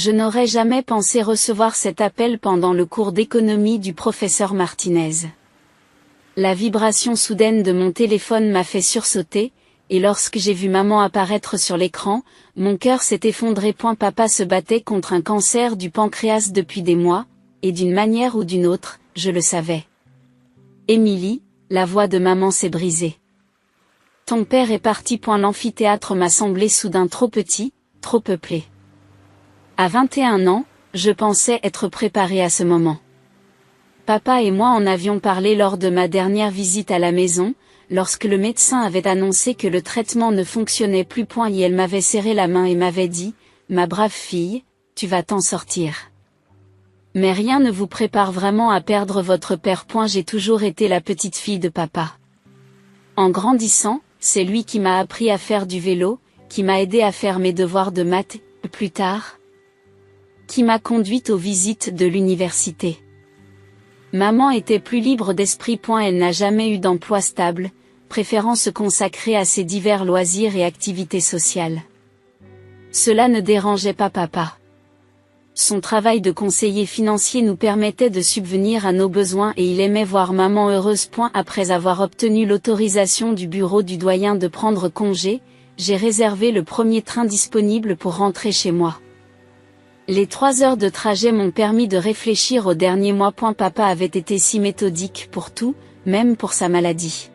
Je n'aurais jamais pensé recevoir cet appel pendant le cours d'économie du professeur Martinez. La vibration soudaine de mon téléphone m'a fait sursauter, et lorsque j'ai vu maman apparaître sur l'écran, mon cœur s'est effondré. Papa se battait contre un cancer du pancréas depuis des mois, et d'une manière ou d'une autre, je le savais. Émilie, la voix de maman s'est brisée. Ton père est parti. L'amphithéâtre m'a semblé soudain trop petit, trop peuplé. À 21 ans, je pensais être préparée à ce moment. Papa et moi en avions parlé lors de ma dernière visite à la maison, lorsque le médecin avait annoncé que le traitement ne fonctionnait plus. Et elle m'avait serré la main et m'avait dit, ma brave fille, tu vas t'en sortir. Mais rien ne vous prépare vraiment à perdre votre père. J'ai toujours été la petite fille de papa. En grandissant, c'est lui qui m'a appris à faire du vélo, qui m'a aidé à faire mes devoirs de maths, plus tard, qui m'a conduite aux visites de l'université. Maman était plus libre d'esprit. Elle n'a jamais eu d'emploi stable, préférant se consacrer à ses divers loisirs et activités sociales. Cela ne dérangeait pas papa. Son travail de conseiller financier nous permettait de subvenir à nos besoins et il aimait voir maman heureuse. Après avoir obtenu l'autorisation du bureau du doyen de prendre congé, j'ai réservé le premier train disponible pour rentrer chez moi. Les 3 heures de trajet m'ont permis de réfléchir aux derniers mois. Papa avait été si méthodique pour tout, même pour sa maladie.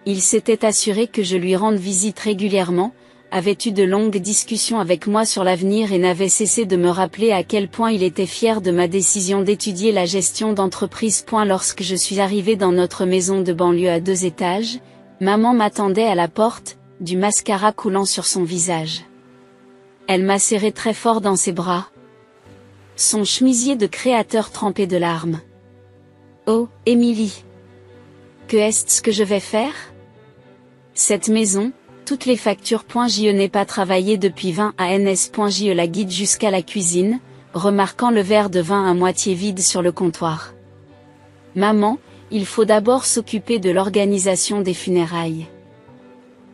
Il s'était assuré que je lui rende visite régulièrement, avait eu de longues discussions avec moi sur l'avenir et n'avait cessé de me rappeler à quel point il était fier de ma décision d'étudier la gestion d'entreprise. Lorsque je suis arrivée dans notre maison de banlieue à 2 étages, maman m'attendait à la porte, du mascara coulant sur son visage. Elle m'a serré très fort dans ses bras. Son chemisier de créateur trempé de larmes. Oh, Émilie! Que est-ce que je vais faire? Cette maison, toutes les factures. Je n'ai pas travaillé depuis 20 ans. Je la guide jusqu'à la cuisine, remarquant le verre de vin à moitié vide sur le comptoir. Maman, il faut d'abord s'occuper de l'organisation des funérailles.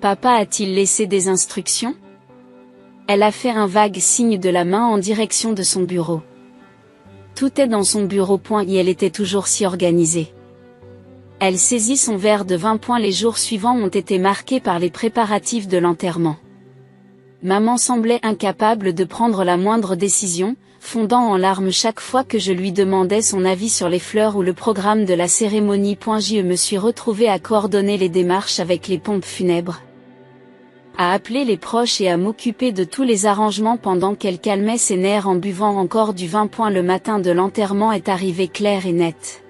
Papa a-t-il laissé des instructions? Elle a fait un vague signe de la main en direction de son bureau. Tout est dans son bureau. Et elle était toujours si organisée. Elle saisit son verre de vin. Les jours suivants ont été marqués par les préparatifs de l'enterrement. Maman semblait incapable de prendre la moindre décision, fondant en larmes chaque fois que je lui demandais son avis sur les fleurs ou le programme de la cérémonie. Je me suis retrouvée à coordonner les démarches avec les pompes funèbres, à appeler les proches et à m'occuper de tous les arrangements pendant qu'elle calmait ses nerfs en buvant encore du vin. Le matin de l'enterrement est arrivé clair et net.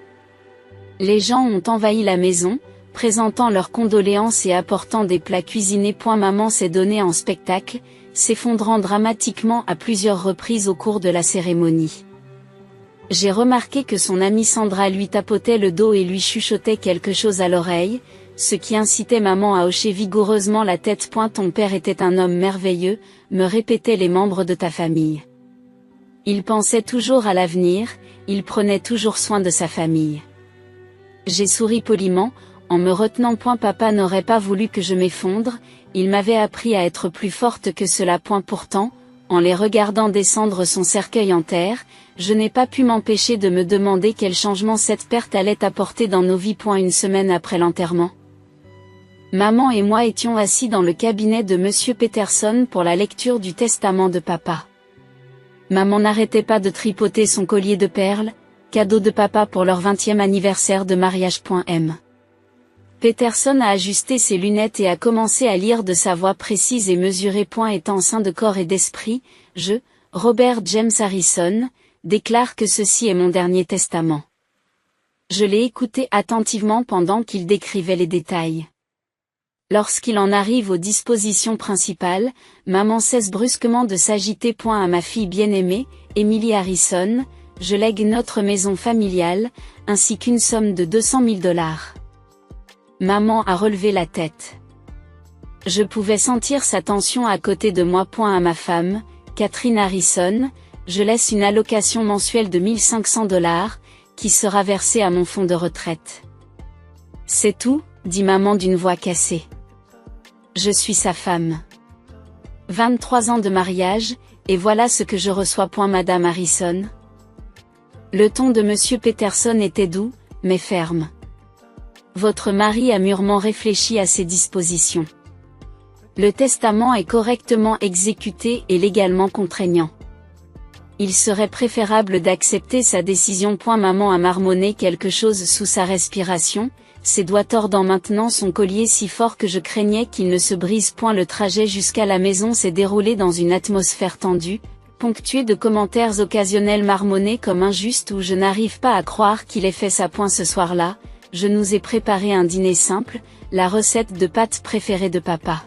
Les gens ont envahi la maison, présentant leurs condoléances et apportant des plats cuisinés. Maman s'est donnée en spectacle, s'effondrant dramatiquement à plusieurs reprises au cours de la cérémonie. J'ai remarqué que son amie Sandra lui tapotait le dos et lui chuchotait quelque chose à l'oreille, ce qui incitait maman à hocher vigoureusement la tête. Ton père était un homme merveilleux, me répétaient les membres de ta famille. Il pensait toujours à l'avenir, il prenait toujours soin de sa famille. J'ai souri poliment, en me retenant. Papa n'aurait pas voulu que je m'effondre, il m'avait appris à être plus forte que cela. Pourtant, en les regardant descendre son cercueil en terre, je n'ai pas pu m'empêcher de me demander quel changement cette perte allait apporter dans nos vies. Une semaine après l'enterrement, maman et moi étions assis dans le cabinet de Monsieur Peterson pour la lecture du testament de papa. Maman n'arrêtait pas de tripoter son collier de perles, cadeau de papa pour leur 20e anniversaire de mariage. Peterson a ajusté ses lunettes et a commencé à lire de sa voix précise et mesurée. Étant sain de corps et d'esprit, je, Robert James Harrison, déclare que ceci est mon dernier testament. Je l'ai écouté attentivement pendant qu'il décrivait les détails. Lorsqu'il en arrive aux dispositions principales, maman cesse brusquement de s'agiter. À ma fille bien-aimée, Emily Harrison, je lègue notre maison familiale, ainsi qu'une somme de $200 000. Maman a relevé la tête. Je pouvais sentir sa tension à côté de moi. À ma femme, Catherine Harrison, je laisse une allocation mensuelle de $1 500, qui sera versée à mon fonds de retraite. C'est tout, dit maman d'une voix cassée. Je suis sa femme. 23 ans de mariage, Et voilà ce que je reçois. Madame Harrison. Le ton de Monsieur Peterson était doux, mais ferme. Votre mari a mûrement réfléchi à ces dispositions. Le testament est correctement exécuté et légalement contraignant. Il serait préférable d'accepter sa décision. Maman a marmonné quelque chose sous sa respiration, ses doigts tordant maintenant son collier si fort que je craignais qu'il ne se brise. Le trajet jusqu'à la maison s'est déroulé dans une atmosphère tendue, ponctuée de commentaires occasionnels marmonnés comme injustes ou je n'arrive pas à croire qu'il ait fait ça. Ce soir-là, je nous ai préparé un dîner simple, la recette de pâtes préférée de papa.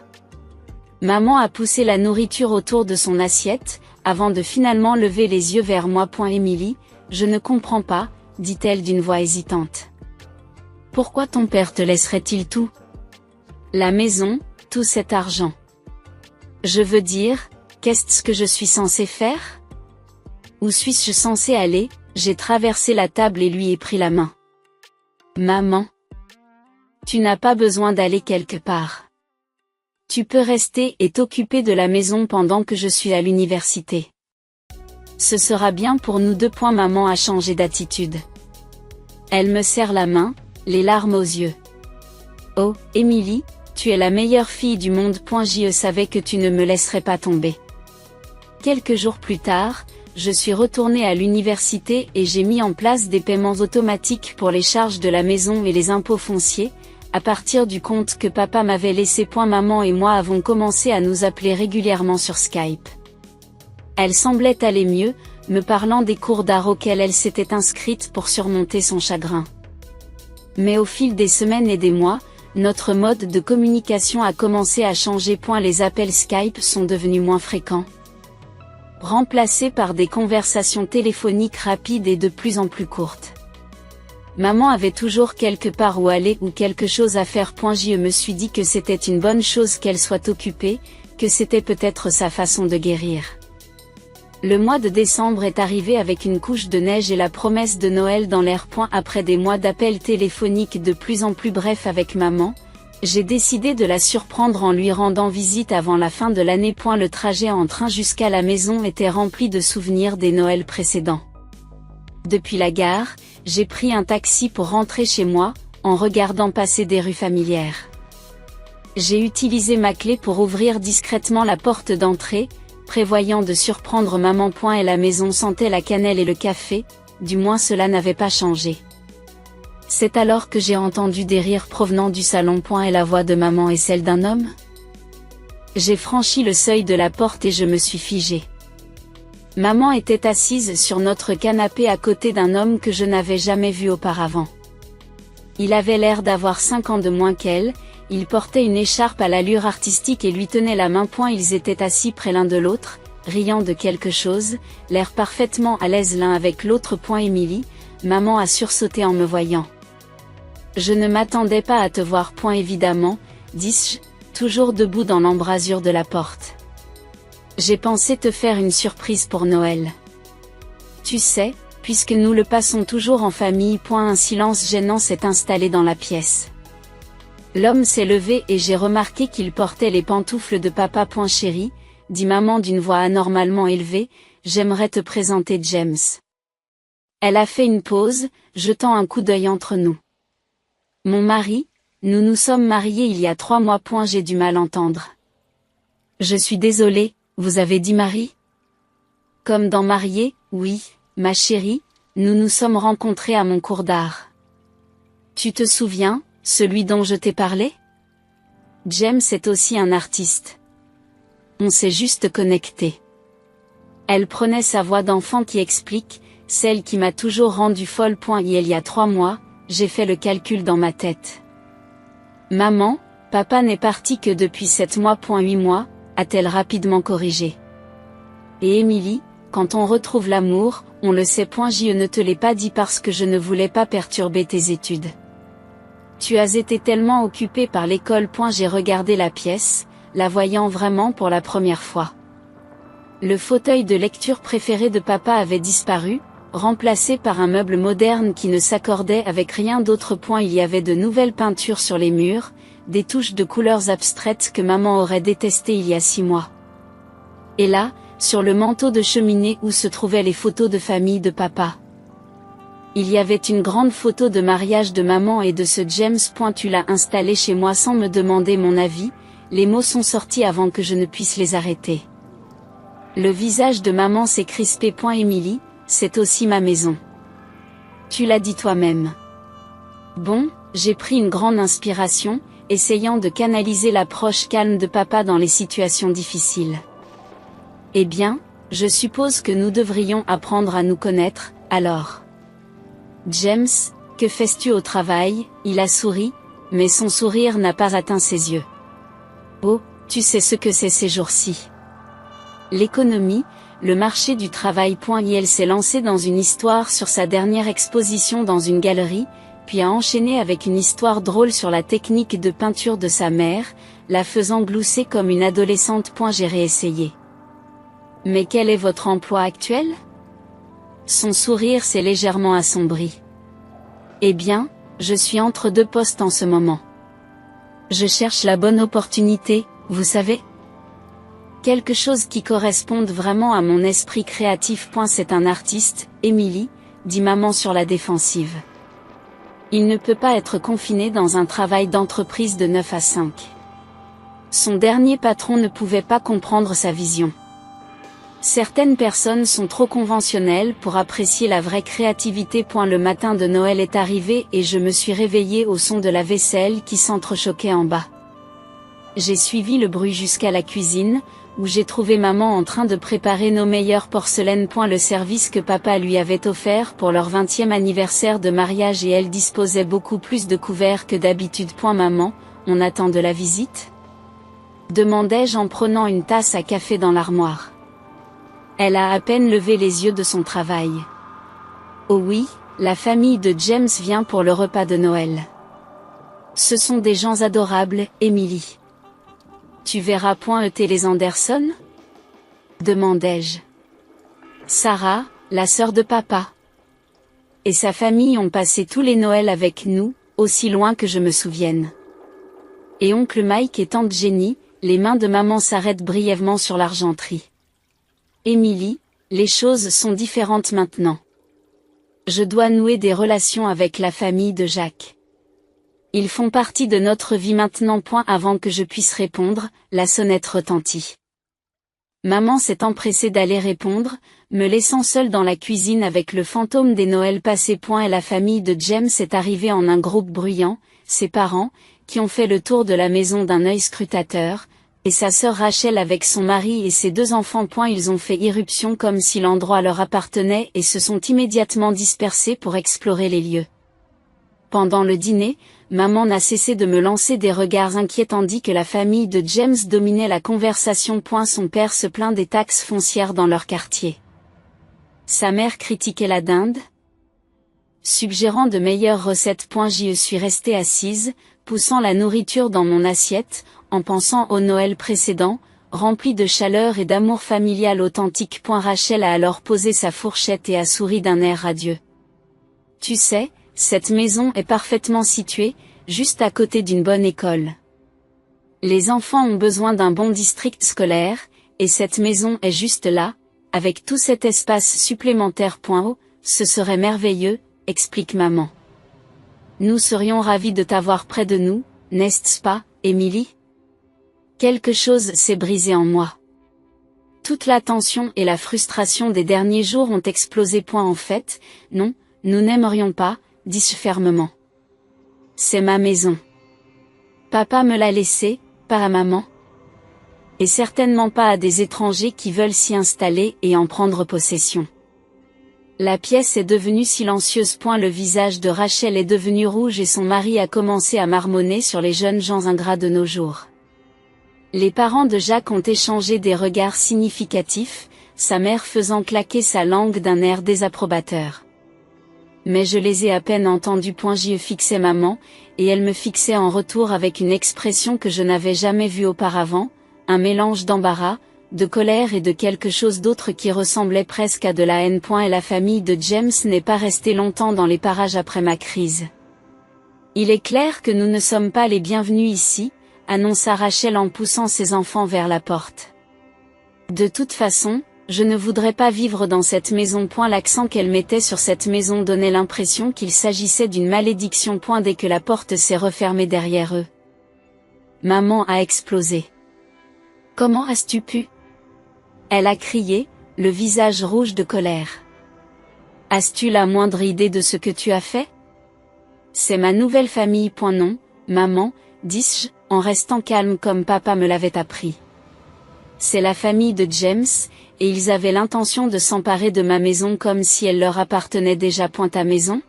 Maman a poussé la nourriture autour de son assiette, avant de finalement lever les yeux vers moi. Émilie, je ne comprends pas, dit-elle d'une voix hésitante. Pourquoi ton père te laisserait-il tout? La maison, tout cet argent. Je veux dire, qu'est-ce que je suis censée faire? Où suis-je censée aller? J'ai traversé la table et lui ai pris la main. Maman. Tu n'as pas besoin d'aller quelque part. Tu peux rester et t'occuper de la maison pendant que je suis à l'université. Ce sera bien pour nous deux. Maman a changé d'attitude. Elle me serre la main, les larmes aux yeux. Oh, Émilie, tu es la meilleure fille du monde. Je savais que tu ne me laisserais pas tomber. Quelques jours plus tard, je suis retournée à l'université et j'ai mis en place des paiements automatiques pour les charges de la maison et les impôts fonciers, à partir du compte que papa m'avait laissé. Maman et moi avons commencé à nous appeler régulièrement sur Skype. Elle semblait aller mieux, me parlant des cours d'art auxquels elle s'était inscrite pour surmonter son chagrin. Mais au fil des semaines et des mois, notre mode de communication a commencé à changer. Les appels Skype sont devenus moins fréquents, remplacés par des conversations téléphoniques rapides et de plus en plus courtes. Maman avait toujours quelque part où aller ou quelque chose à faire. Je me suis dit que c'était une bonne chose qu'elle soit occupée, que c'était peut-être sa façon de guérir. Le mois de décembre est arrivé avec une couche de neige et la promesse de Noël dans l'air. Après des mois d'appels téléphoniques de plus en plus brefs avec maman, j'ai décidé de la surprendre en lui rendant visite avant la fin de l'année. Le trajet en train jusqu'à la maison était rempli de souvenirs des Noëls précédents. Depuis la gare, j'ai pris un taxi pour rentrer chez moi, en regardant passer des rues familières. J'ai utilisé ma clé pour ouvrir discrètement la porte d'entrée, prévoyant de surprendre maman. Et la maison sentait la cannelle et le café, du moins cela n'avait pas changé. C'est alors que j'ai entendu des rires provenant du salon. Et la voix de maman et celle d'un homme? J'ai franchi le seuil de la porte et je me suis figée. Maman était assise sur notre canapé à côté d'un homme que je n'avais jamais vu auparavant. Il avait l'air d'avoir 5 ans de moins qu'elle, il portait une écharpe à l'allure artistique et lui tenait la main. Ils étaient assis près l'un de l'autre, riant de quelque chose, l'air parfaitement à l'aise l'un avec l'autre. Émilie, maman a sursauté en me voyant. Je ne m'attendais pas à te voir. Évidemment, dis-je, toujours debout dans l'embrasure de la porte. J'ai pensé te faire une surprise pour Noël. Tu sais, puisque nous le passons toujours en famille. Un silence gênant s'est installé dans la pièce. L'homme s'est levé et j'ai remarqué qu'il portait les pantoufles de papa. Chérie, dit maman d'une voix anormalement élevée, j'aimerais te présenter James. Elle a fait une pause, jetant un coup d'œil entre nous. Mon mari, nous nous sommes mariés il y a 3 mois. J'ai du mal à entendre. Je suis désolée. Vous avez dit mari? Comme dans marié, oui, ma chérie, nous nous sommes rencontrés à mon cours d'art. Tu te souviens, celui dont je t'ai parlé? James est aussi un artiste. On s'est juste connectés. Elle prenait sa voix d'enfant qui explique, celle qui m'a toujours rendue folle. Il y a 3 mois, j'ai fait le calcul dans ma tête. Maman, papa n'est parti que depuis 7 mois. 8 mois, a-t-elle rapidement corrigé. Et Émilie, quand on retrouve l'amour, on le sait. Je ne te l'ai pas dit parce que je ne voulais pas perturber tes études. Tu as été tellement occupée par l'école. J'ai regardé la pièce, la voyant vraiment pour la première fois. Le fauteuil de lecture préféré de papa avait disparu, remplacé par un meuble moderne qui ne s'accordait avec rien d'autre. Il y avait de nouvelles peintures sur les murs, des touches de couleurs abstraites que maman aurait détestées il y a 6 mois. Et là, sur le manteau de cheminée où se trouvaient les photos de famille de papa. Il y avait une grande photo de mariage de maman et de ce James. Tu l'as installé chez moi sans me demander mon avis, les mots sont sortis avant que je ne puisse les arrêter. Le visage de maman s'est crispé. Émilie, c'est aussi ma maison. Tu l'as dit toi-même. Bon, j'ai pris une grande inspiration, essayant de canaliser l'approche calme de papa dans les situations difficiles. Eh bien, je suppose que nous devrions apprendre à nous connaître, alors. James, que fais-tu au travail? Il a souri, mais son sourire n'a pas atteint ses yeux. Oh, tu sais ce que c'est ces jours-ci. L'économie, le marché du travail. Il s'est lancé dans une histoire sur sa dernière exposition dans une galerie, puis a enchaîné avec une histoire drôle sur la technique de peinture de sa mère, la faisant glousser comme une adolescente. J'ai réessayé. Mais quel est votre emploi actuel? Son sourire s'est légèrement assombri. Eh bien, je suis entre deux postes en ce moment. Je cherche la bonne opportunité, vous savez. Quelque chose qui corresponde vraiment à mon esprit créatif. C'est un artiste, Émilie, dit maman sur la défensive. Il ne peut pas être confiné dans un travail d'entreprise de 9 à 5. Son dernier patron ne pouvait pas comprendre sa vision. Certaines personnes sont trop conventionnelles pour apprécier la vraie créativité. Le matin de Noël est arrivé et je me suis réveillée au son de la vaisselle qui s'entrechoquait en bas. J'ai suivi le bruit jusqu'à la cuisine, où j'ai trouvé maman en train de préparer nos meilleures porcelaines. Le service que papa lui avait offert pour leur 20e anniversaire de mariage et elle disposait beaucoup plus de couverts que d'habitude. Maman, on attend de la visite? Demandai-je en prenant une tasse à café dans l'armoire. Elle a à peine levé les yeux de son travail. Oh oui, la famille de James vient pour le repas de Noël. Ce sont des gens adorables, Émilie. Tu verras. Les Anderson? Demandai-je. Sarah, la sœur de papa. Et sa famille ont passé tous les Noëls avec nous, aussi loin que je me souvienne. Et oncle Mike et tante Jenny, les mains de maman s'arrêtent brièvement sur l'argenterie. Émilie, les choses sont différentes maintenant. Je dois nouer des relations avec la famille de Jacques. Ils font partie de notre vie maintenant. Avant que je puisse répondre, la sonnette retentit. Maman s'est empressée d'aller répondre, me laissant seule dans la cuisine avec le fantôme des Noëls passés. Et la famille de James est arrivée en un groupe bruyant, ses parents, qui ont fait le tour de la maison d'un œil scrutateur, et sa sœur Rachel avec son mari et ses 2 enfants. Ils ont fait irruption comme si l'endroit leur appartenait et se sont immédiatement dispersés pour explorer les lieux. Pendant le dîner, maman n'a cessé de me lancer des regards inquiets tandis que la famille de James dominait la conversation. Son père se plaint des taxes foncières dans leur quartier. Sa mère critiquait la dinde, suggérant de meilleures recettes. J'y suis restée assise, poussant la nourriture dans mon assiette, en pensant au Noël précédent, rempli de chaleur et d'amour familial authentique. Rachel a alors posé sa fourchette et a souri d'un air radieux. Tu sais, cette maison est parfaitement située, juste à côté d'une bonne école. Les enfants ont besoin d'un bon district scolaire, et cette maison est juste là, avec tout cet espace supplémentaire. Oh, ce serait merveilleux, explique maman. Nous serions ravis de t'avoir près de nous, n'est-ce pas, Émilie? Quelque chose s'est brisé en moi. Toute la tension et la frustration des derniers jours ont explosé. En fait, non, nous n'aimerions pas, dis-je fermement. C'est ma maison. Papa me l'a laissée, pas à maman. Et certainement pas à des étrangers qui veulent s'y installer et en prendre possession. La pièce est devenue silencieuse. Le visage de Rachel est devenu rouge et son mari a commencé à marmonner sur les jeunes gens ingrats de nos jours. Les parents de Jacques ont échangé des regards significatifs, sa mère faisant claquer sa langue d'un air désapprobateur. Mais je les ai à peine entendus. J'y fixais maman, et elle me fixait en retour avec une expression que je n'avais jamais vue auparavant, un mélange d'embarras, de colère et de quelque chose d'autre qui ressemblait presque à de la haine. Et la famille de James n'est pas restée longtemps dans les parages après ma crise. Il est clair que nous ne sommes pas les bienvenus ici, annonça Rachel en poussant ses enfants vers la porte. De toute façon, Je ne voudrais pas vivre dans cette maison. L'accent qu'elle mettait sur cette maison donnait l'impression qu'il s'agissait d'une malédiction. Dès que la porte s'est refermée derrière eux, maman a explosé. Comment as-tu pu? Elle a crié, le visage rouge de colère. As-tu la moindre idée de ce que tu as fait? C'est ma nouvelle famille. Non, maman, dis-je, en restant calme comme papa me l'avait appris. C'est la famille de James, et ils avaient l'intention de s'emparer de ma maison comme si elle leur appartenait déjà. Ta maison?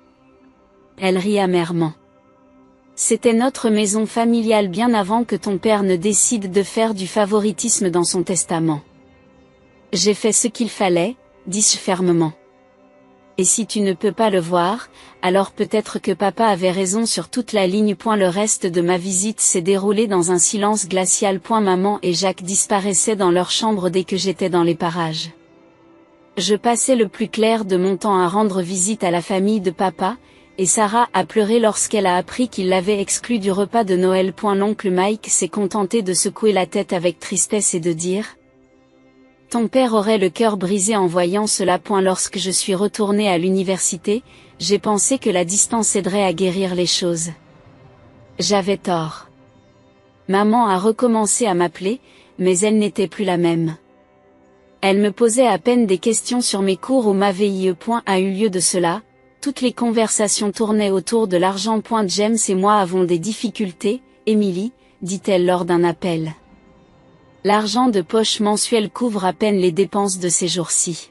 Elle rit amèrement. C'était notre maison familiale bien avant que ton père ne décide de faire du favoritisme dans son testament. J'ai fait ce qu'il fallait, dis-je fermement. Et si tu ne peux pas le voir, alors peut-être que papa avait raison sur toute la ligne. Le reste de ma visite s'est déroulé dans un silence glacial. Maman et Jacques disparaissaient dans leur chambre dès que j'étais dans les parages. Je passais le plus clair de mon temps à rendre visite à la famille de papa, et Sarah a pleuré lorsqu'elle a appris qu'il l'avait exclue du repas de Noël. L'oncle Mike s'est contenté de secouer la tête avec tristesse et de dire: ton père aurait le cœur brisé en voyant cela. Lorsque je suis retournée à l'université, j'ai pensé que la distance aiderait à guérir les choses. J'avais tort. Maman a recommencé à m'appeler, mais elle n'était plus la même. Elle me posait à peine des questions sur mes cours où ma VIE. A eu lieu de cela, toutes les conversations tournaient autour de l'argent. James et moi avons des difficultés, Emily, dit-elle lors d'un appel. L'argent de poche mensuel couvre à peine les dépenses de ces jours-ci.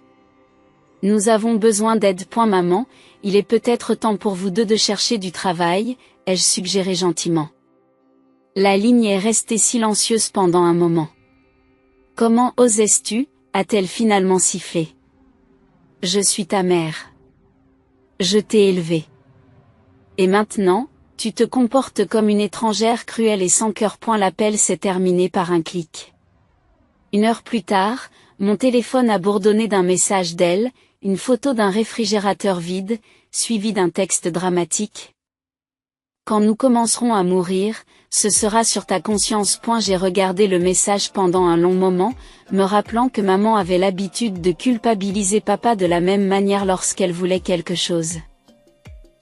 Nous avons besoin d'aide. Maman, il est peut-être temps pour vous deux de chercher du travail, ai-je suggéré gentiment. La ligne est restée silencieuse pendant un moment. Comment osais-tu, a-t-elle finalement sifflé. Je suis ta mère. Je t'ai élevée. Et maintenant, tu te comportes comme une étrangère cruelle et sans cœur. L'appel s'est terminé par un clic. 1 heure plus tard, mon téléphone a bourdonné d'un message d'elle, une photo d'un réfrigérateur vide, suivi d'un texte dramatique. Quand nous commencerons à mourir, ce sera sur ta conscience. J'ai regardé le message pendant un long moment, me rappelant que maman avait l'habitude de culpabiliser papa de la même manière lorsqu'elle voulait quelque chose.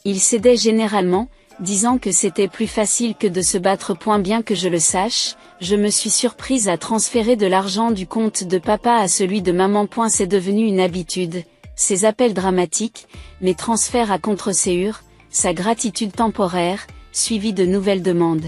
Il cédait généralement, disant que c'était plus facile que de se battre. Bien que je le sache, je me suis surprise à transférer de l'argent du compte de papa à celui de maman. C'est devenu une habitude, ces appels dramatiques, mes transferts à contre-ségur, sa gratitude temporaire, suivis de nouvelles demandes.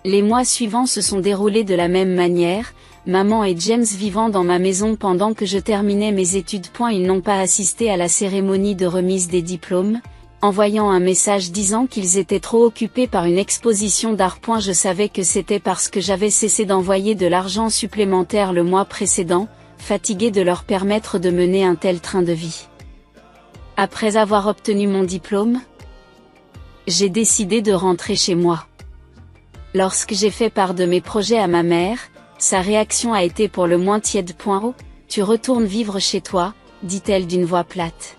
Les mois suivants se sont déroulés de la même manière, maman et James vivant dans ma maison pendant que je terminais mes études. Ils n'ont pas assisté à la cérémonie de remise des diplômes, envoyant un message disant qu'ils étaient trop occupés par une exposition d'art. Je savais que c'était parce que j'avais cessé d'envoyer de l'argent supplémentaire le mois précédent, fatigué de leur permettre de mener un tel train de vie. Après avoir obtenu mon diplôme, j'ai décidé de rentrer chez moi. Lorsque j'ai fait part de mes projets à ma mère, sa réaction a été pour le moins tiède. Oh, tu retournes vivre chez toi, dit-elle d'une voix plate.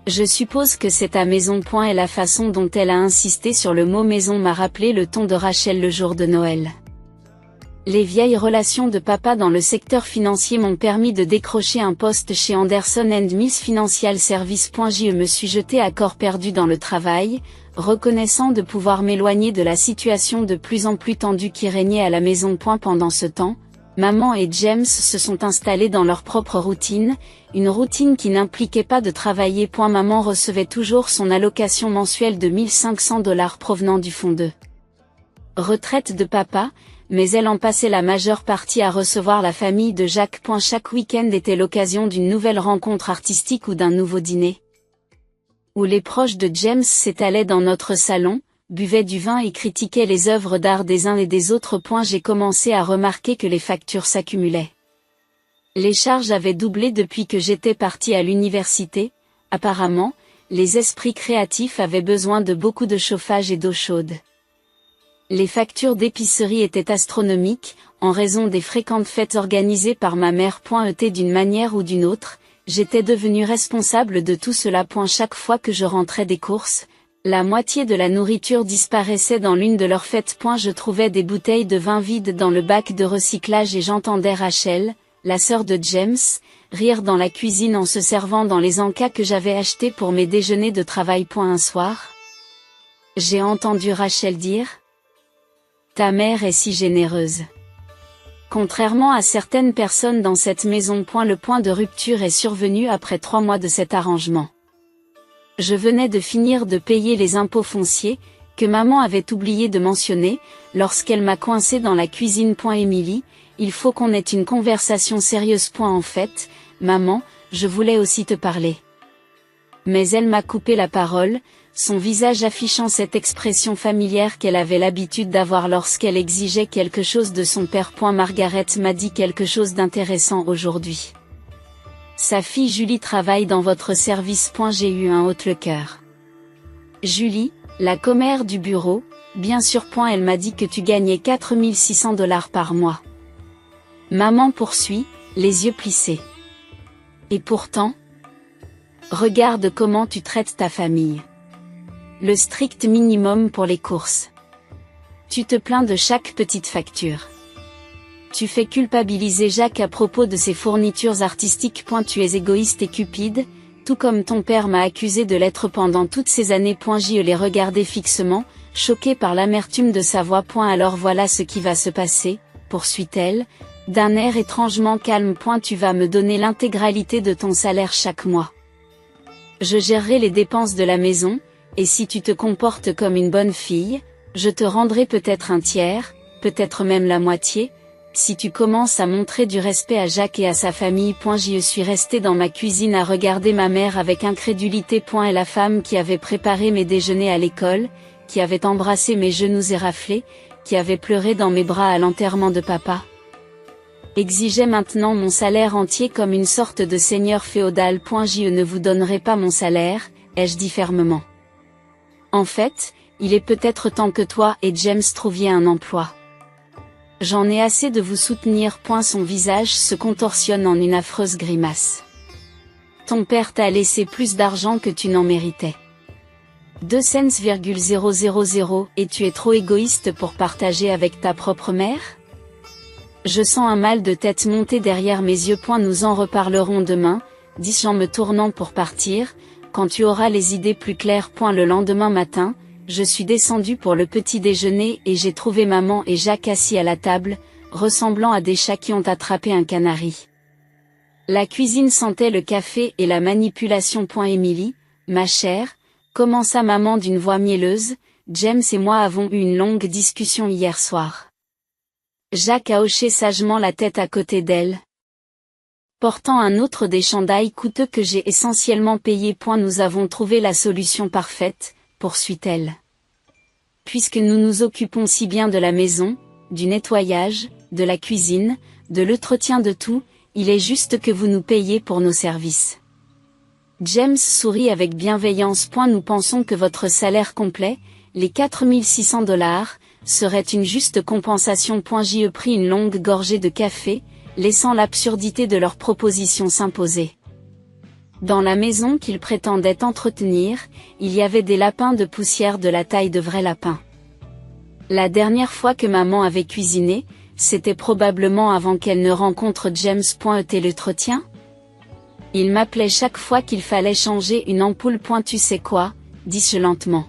Je suppose que c'est ta maison. Et la façon dont elle a insisté sur le mot maison m'a rappelé le ton de Rachel le jour de Noël. Les vieilles relations de papa dans le secteur financier m'ont permis de décrocher un poste chez Anderson & Mills Financial Services. Je me suis jetée à corps perdu dans le travail, reconnaissant de pouvoir m'éloigner de la situation de plus en plus tendue qui régnait à la maison. Pendant ce temps, maman et James se sont installés dans leur propre routine, une routine qui n'impliquait pas de travailler. Maman recevait toujours son allocation mensuelle de $1 500 provenant du fonds de retraite de papa, mais elle en passait la majeure partie à recevoir la famille de Jacques. Chaque week-end était l'occasion d'une nouvelle rencontre artistique ou d'un nouveau dîner, où les proches de James s'étalaient dans notre salon, buvaient du vin et critiquaient les œuvres d'art des uns et des autres. J'ai commencé à remarquer que les factures s'accumulaient. Les charges avaient doublé depuis que j'étais partie à l'université. Apparemment, les esprits créatifs avaient besoin de beaucoup de chauffage et d'eau chaude. Les factures d'épicerie étaient astronomiques, en raison des fréquentes fêtes organisées par ma mère. D'une manière ou d'une autre, j'étais devenue responsable de tout cela. Chaque fois que je rentrais des courses, la moitié de la nourriture disparaissait dans l'une de leurs fêtes. Je trouvais des bouteilles de vin vides dans le bac de recyclage et j'entendais Rachel, la sœur de James, rire dans la cuisine en se servant dans les encas que j'avais achetés pour mes déjeuners de travail. Un soir, j'ai entendu Rachel dire « Ta mère est si généreuse. » Contrairement à certaines personnes dans cette maison. Le point de rupture est survenu après 3 mois de cet arrangement. Je venais de finir de payer les impôts fonciers, que maman avait oublié de mentionner, lorsqu'elle m'a coincé dans la cuisine. Émilie, il faut qu'on ait une conversation sérieuse. En fait, maman, je voulais aussi te parler. Mais elle m'a coupé la parole, son visage affichant cette expression familière qu'elle avait l'habitude d'avoir lorsqu'elle exigeait quelque chose de son père. Margaret m'a dit quelque chose d'intéressant aujourd'hui. Sa fille Julie travaille dans votre service. J'ai eu un haut le cœur. Julie, la commère du bureau, bien sûr. Elle m'a dit que tu gagnais $4600 par mois. Maman poursuit, les yeux plissés. Et pourtant, regarde comment tu traites ta famille. Le strict minimum pour les courses. Tu te plains de chaque petite facture. Tu fais culpabiliser Jacques à propos de ses fournitures artistiques. Tu es égoïste et cupide, tout comme ton père m'a accusé de l'être pendant toutes ces années. Je les regardais fixement, choqué par l'amertume de sa voix. Alors voilà ce qui va se passer, poursuit-elle, d'un air étrangement calme. Tu vas me donner l'intégralité de ton salaire chaque mois. Je gérerai les dépenses de la maison, et si tu te comportes comme une bonne fille, je te rendrai peut-être un tiers, peut-être même la moitié, si tu commences à montrer du respect à Jacques et à sa famille. Je suis restée dans ma cuisine à regarder ma mère avec incrédulité. Et la femme qui avait préparé mes déjeuners à l'école, qui avait embrassé mes genoux et raflé, qui avait pleuré dans mes bras à l'enterrement de papa, exigeait maintenant mon salaire entier comme une sorte de seigneur féodal. Je ne vous donnerai pas mon salaire, ai-je dit fermement. En fait, il est peut-être temps que toi et James trouviez un emploi. J'en ai assez de vous soutenir. Son visage se contorsionne en une affreuse grimace. Ton père t'a laissé plus d'argent que tu n'en méritais. 2 cents,000, et tu es trop égoïste pour partager avec ta propre mère? Je sens un mal de tête monter derrière mes yeux. Nous en reparlerons demain, dis-je en me tournant pour partir, quand tu auras les idées plus claires. Le lendemain matin, je suis descendue pour le petit déjeuner et j'ai trouvé maman et Jacques assis à la table, ressemblant à des chats qui ont attrapé un canari. La cuisine sentait le café et la manipulation. Émilie, ma chère, commença maman d'une voix mielleuse, James et moi avons eu une longue discussion hier soir. Jacques a hoché sagement la tête à côté d'elle, portant un autre des chandails coûteux que j'ai essentiellement payés. Nous avons trouvé la solution parfaite, poursuit-elle. Puisque nous nous occupons si bien de la maison, du nettoyage, de la cuisine, de l'entretien de tout, il est juste que vous nous payiez pour nos services. James sourit avec bienveillance. Nous pensons que votre salaire complet, les $4600, serait une juste compensation. J'y ai pris une longue gorgée de café, laissant l'absurdité de leur proposition s'imposer. Dans la maison qu'ils prétendaient entretenir, il y avait des lapins de poussière de la taille de vrais lapins. La dernière fois que maman avait cuisiné, c'était probablement avant qu'elle ne rencontre James. Et l'entretien? Il m'appelait chaque fois qu'il fallait changer une ampoule. Tu sais quoi, dis-je lentement.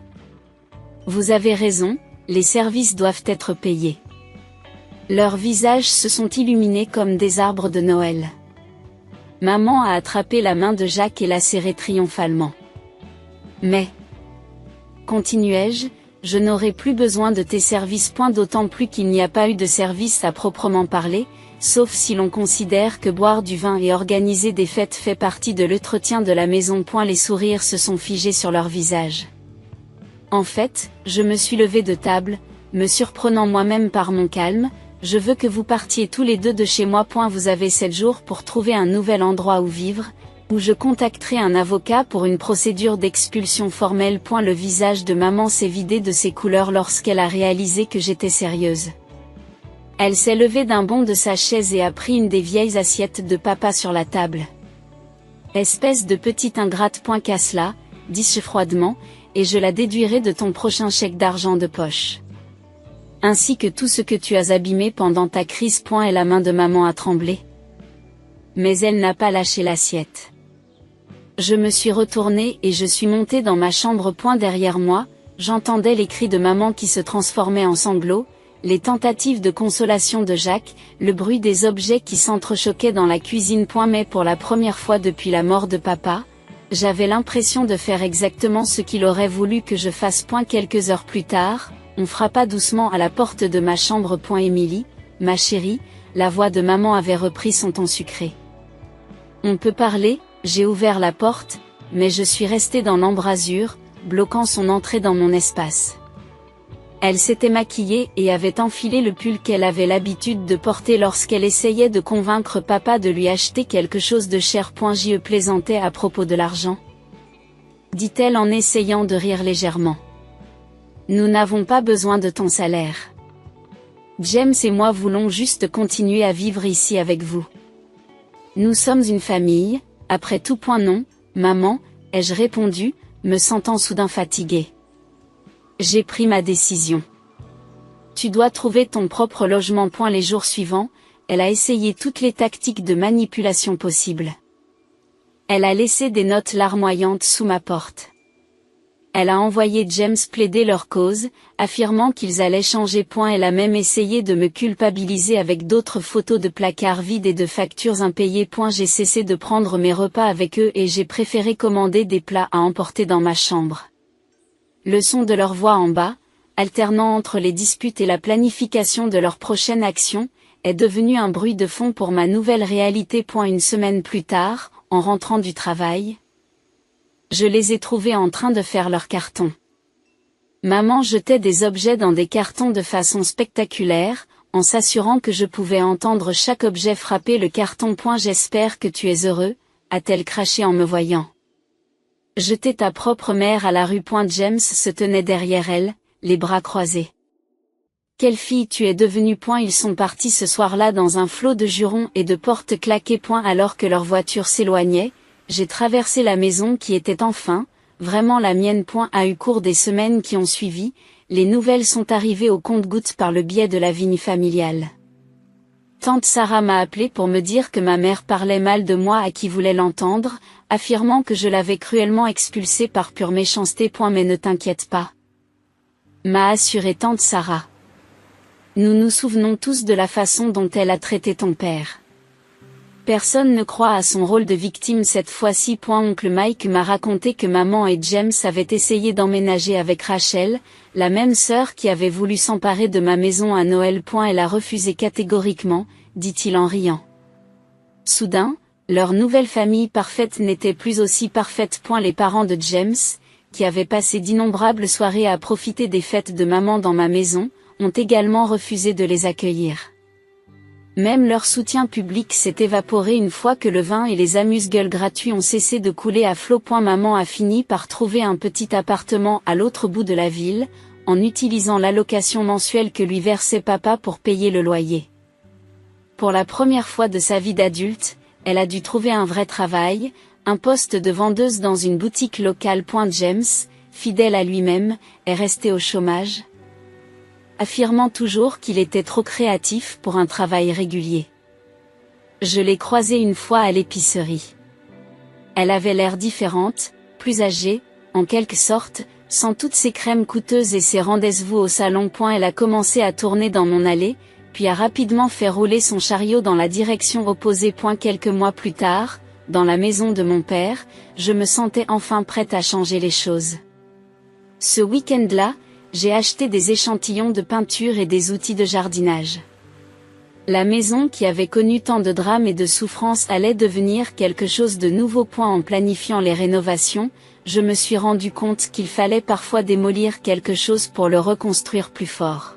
Vous avez raison, les services doivent être payés. Leurs visages se sont illuminés comme des arbres de Noël. Maman a attrapé la main de Jacques et l'a serré triomphalement. Mais, continuai-je, je n'aurai plus besoin de tes services. D'autant plus qu'il n'y a pas eu de service à proprement parler, sauf si l'on considère que boire du vin et organiser des fêtes fait partie de l'entretien de la maison. Les sourires se sont figés sur leurs visages. En fait, je me suis levée de table, me surprenant moi-même par mon calme. Je veux que vous partiez tous les deux de chez moi. Vous avez 7 jours pour trouver un nouvel endroit où vivre, ou je contacterai un avocat pour une procédure d'expulsion formelle. Le visage de maman s'est vidé de ses couleurs lorsqu'elle a réalisé que j'étais sérieuse. Elle s'est levée d'un bond de sa chaise et a pris une des vieilles assiettes de papa sur la table. Espèce de petite ingrate. Qu'à cela, dis-je froidement, et je la déduirai de ton prochain chèque d'argent de poche. Ainsi que tout ce que tu as abîmé pendant ta crise. Et la main de maman a tremblé. Mais elle n'a pas lâché l'assiette. Je me suis retournée et je suis montée dans ma chambre. Derrière moi, j'entendais les cris de maman qui se transformaient en sanglots, les tentatives de consolation de Jacques, le bruit des objets qui s'entrechoquaient dans la cuisine. Mais pour la première fois depuis la mort de papa, j'avais l'impression de faire exactement ce qu'il aurait voulu que je fasse. Quelques heures plus tard, on frappa doucement à la porte de ma chambre. Émilie, ma chérie, la voix de maman avait repris son ton sucré. On peut parler? J'ai ouvert la porte, mais je suis restée dans l'embrasure, bloquant son entrée dans mon espace. Elle s'était maquillée et avait enfilé le pull qu'elle avait l'habitude de porter lorsqu'elle essayait de convaincre papa de lui acheter quelque chose de cher. Je plaisantais à propos de l'argent, dit-elle en essayant de rire légèrement. Nous n'avons pas besoin de ton salaire. James et moi voulons juste continuer à vivre ici avec vous. Nous sommes une famille, après tout. Non, maman, ai-je répondu, me sentant soudain fatiguée. J'ai pris ma décision. Tu dois trouver ton propre logement. Les jours suivants, elle a essayé toutes les tactiques de manipulation possibles. Elle a laissé des notes larmoyantes sous ma porte. Elle a envoyé James plaider leur cause, affirmant qu'ils allaient changer. Elle a même essayé de me culpabiliser avec d'autres photos de placards vides et de factures impayées. J'ai cessé de prendre mes repas avec eux et j'ai préféré commander des plats à emporter dans ma chambre. Le son de leur voix en bas, alternant entre les disputes et la planification de leur prochaine action, est devenu un bruit de fond pour ma nouvelle réalité. Une semaine plus tard, en rentrant du travail, je les ai trouvés en train de faire leur carton. Maman jetait des objets dans des cartons de façon spectaculaire, en s'assurant que je pouvais entendre chaque objet frapper le carton. J'espère que tu es heureux, a-t-elle craché en me voyant. Jeter ta propre mère à la rue. James se tenait derrière elle, les bras croisés. Quelle fille tu es devenue. Ils sont partis ce soir-là dans un flot de jurons et de portes claquées. Alors que leur voiture s'éloignait, j'ai traversé la maison qui était enfin, vraiment la mienne. Au cours des semaines qui ont suivi, les nouvelles sont arrivées au compte-gouttes par le biais de la vigne familiale. Tante Sarah m'a appelé pour me dire que ma mère parlait mal de moi à qui voulait l'entendre, affirmant que je l'avais cruellement expulsée par pure méchanceté. Mais ne t'inquiète pas, m'a assuré tante Sarah. Nous nous souvenons tous de la façon dont elle a traité ton père. Personne ne croit à son rôle de victime cette fois-ci. Oncle Mike m'a raconté que maman et James avaient essayé d'emménager avec Rachel, la même sœur qui avait voulu s'emparer de ma maison à Noël. Elle a refusé catégoriquement, dit-il en riant. Soudain, leur nouvelle famille parfaite n'était plus aussi parfaite. Les parents de James, qui avaient passé d'innombrables soirées à profiter des fêtes de maman dans ma maison, ont également refusé de les accueillir. Même leur soutien public s'est évaporé une fois que le vin et les amuse-gueules gratuits ont cessé de couler à flot. Maman a fini par trouver un petit appartement à l'autre bout de la ville, en utilisant l'allocation mensuelle que lui versait papa pour payer le loyer. Pour la première fois de sa vie d'adulte, elle a dû trouver un vrai travail, un poste de vendeuse dans une boutique locale. James, fidèle à lui-même, est resté au chômage, affirmant toujours qu'il était trop créatif pour un travail régulier. Je l'ai croisée une fois à l'épicerie. Elle avait l'air différente, plus âgée, en quelque sorte, sans toutes ses crèmes coûteuses et ses rendez-vous au salon. Elle a commencé à tourner dans mon allée, puis a rapidement fait rouler son chariot dans la direction opposée. Quelques mois plus tard, dans la maison de mon père, je me sentais enfin prête à changer les choses. Ce week-end-là, j'ai acheté des échantillons de peinture et des outils de jardinage. La maison qui avait connu tant de drames et de souffrances allait devenir quelque chose de nouveau. En planifiant les rénovations, je me suis rendu compte qu'il fallait parfois démolir quelque chose pour le reconstruire plus fort.